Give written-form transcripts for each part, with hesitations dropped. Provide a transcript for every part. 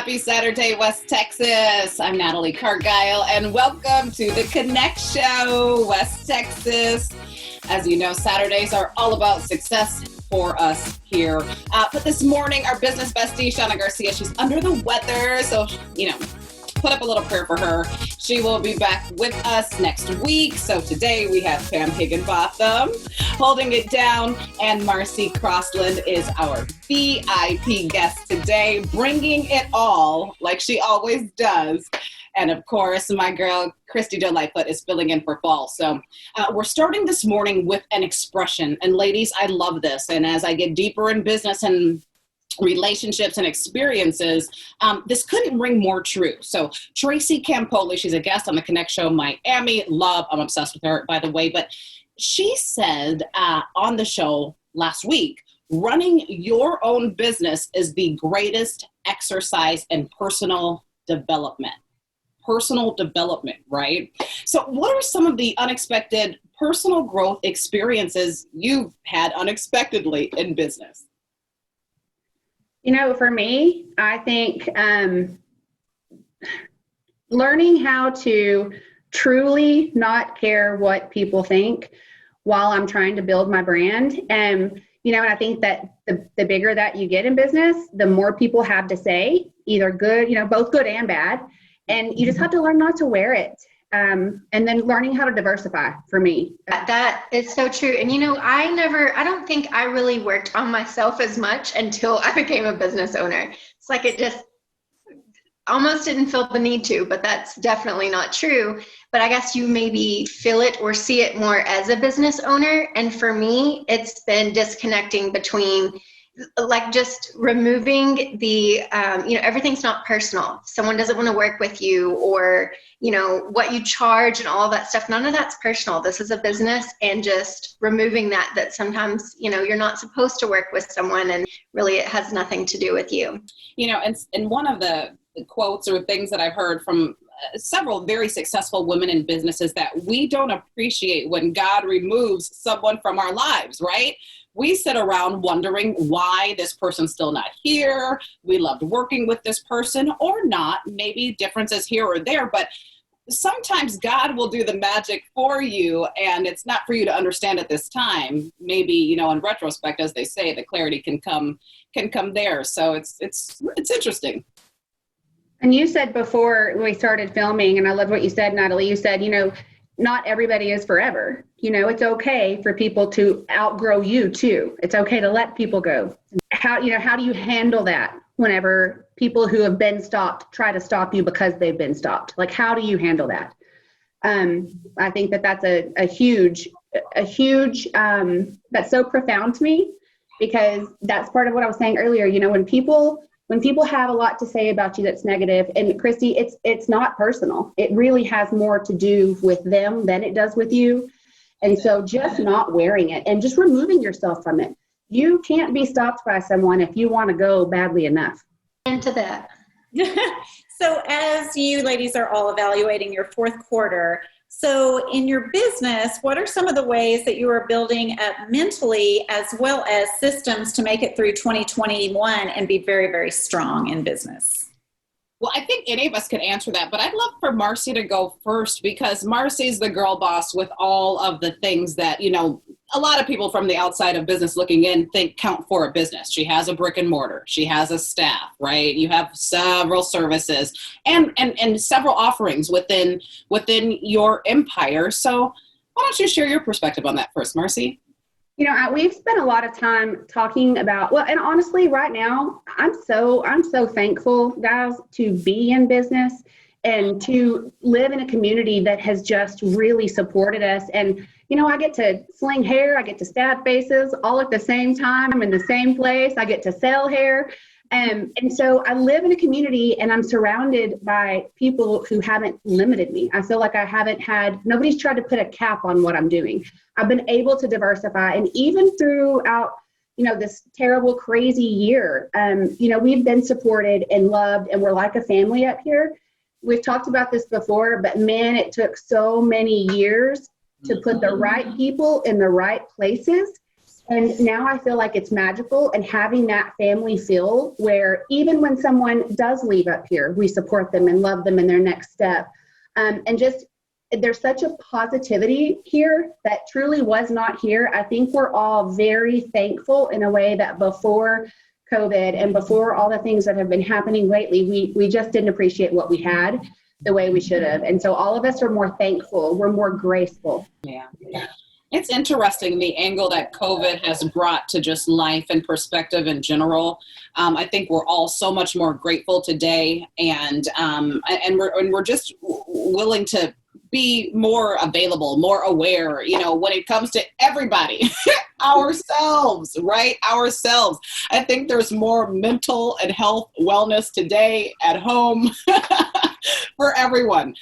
Happy Saturday, West Texas. I'm Natalie Cargile, and welcome to the Connect Show, West Texas. As you know, Saturdays are all about success for us here. But this morning, our business bestie, Shauna Garcia, she's under the weather, so, put up a little prayer for her. She will be back with us next week. So today we have Pam Higginbotham holding it down, and Marcy Crossland is our VIP guest today, bringing it all like she always does. And of course, my girl, Christy Jo Lightfoot, is filling in for fall. So we're starting this morning with an expression. And ladies, I love this. And as I get deeper in business and relationships and experiences, this couldn't ring more true. So Tracy Campoli, she's a guest on the Connect Show Miami. I'm obsessed with her, by the way. But she said on the show last week, running your own business is the greatest exercise in personal development. Personal development, right? So what are some of the unexpected personal growth experiences you've had unexpectedly in business? For me, I think learning how to truly not care what people think while I'm trying to build my brand. And I think that the bigger that you get in business, the more people have to say, either good, both good and bad. And you just have to learn not to wear it. And then learning how to diversify for me. That is so true. And I don't think I really worked on myself as much until I became a business owner. It's like it just almost didn't feel the need to, but that's definitely not true. But I guess you maybe feel it or see it more as a business owner. And for me, it's been disconnecting between just removing the, everything's not personal. Someone doesn't want to work with you, or, what you charge and all that stuff. None of that's personal. This is a business, and just removing that sometimes, you're not supposed to work with someone, and really it has nothing to do with you. And one of the quotes or things that I've heard from several very successful women in businesses that we don't appreciate when God removes someone from our lives, right? We sit around wondering why this person's still not here. We loved working with this person or not. Maybe differences here or there, but sometimes God will do the magic for you, and it's not for you to understand at this time. Maybe, in retrospect, as they say, the clarity can come there. So it's interesting. And you said before we started filming, and I love what you said, Natalie, you said, not everybody is forever. It's okay for people to outgrow you too. It's okay to let people go. How do you handle that whenever people who have been stopped try to stop you because they've been stopped? Like, how do you handle that? I think that's a huge, that's so profound to me, because that's part of what I was saying earlier. When people have a lot to say about you that's negative, and Christy, it's not personal. It really has more to do with them than it does with you. And so just not wearing it and just removing yourself from it. You can't be stopped by someone if you want to go badly enough. Into that. So as you ladies are all evaluating your fourth quarter, so in your business, what are some of the ways that you are building up mentally as well as systems to make it through 2021 and be very, very strong in business? Well, I think any of us could answer that, but I'd love for Marcy to go first, because Marcy's the girl boss with all of the things that, a lot of people from the outside of business looking in think count for a business. She has a brick and mortar. She has a staff, right? You have several services and several offerings within your empire. So why don't you share your perspective on that first, Marcy? We've spent a lot of time talking about, and honestly, right now, I'm so thankful, guys, to be in business and to live in a community that has just really supported us. And, I get to sling hair, I get to stab faces all at the same time. I'm in the same place. I get to sell hair. And so I live in a community, and I'm surrounded by people who haven't limited me. I feel like nobody's tried to put a cap on what I'm doing. I've been able to diversify. And even throughout, this terrible, crazy year, we've been supported and loved, and we're like a family up here. We've talked about this before, but man, it took so many years to put the right people in the right places And now I feel like it's magical, and having that family feel where even when someone does leave up here, we support them and love them in their next step. And just, there's such a positivity here that truly was not here. I think we're all very thankful in a way that before COVID and before all the things that have been happening lately, we just didn't appreciate what we had the way we should have. And so all of us are more thankful. We're more graceful. Yeah. It's interesting, the angle that COVID has brought to just life and perspective in general. I think we're all so much more grateful today, and we're just willing to be more available, more aware, when it comes to everybody, ourselves, right? Ourselves. I think there's more mental and health wellness today at home for everyone,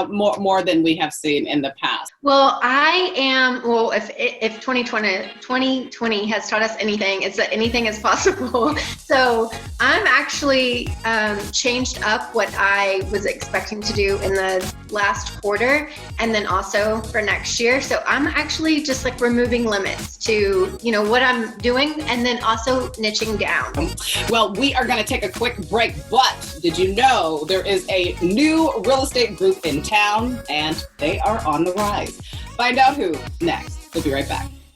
more than we have seen in the past. Well, if 2020 has taught us anything, it's that anything is possible. So I'm actually changed up what I was expecting to do in the last quarter, and then also for next year. So I'm actually just like removing limits to, what I'm doing, and then also niching down. Well, we are going to take a quick break, but did you know there is a new real estate group in town, and they are on the rise? Find out who next. We'll be right back.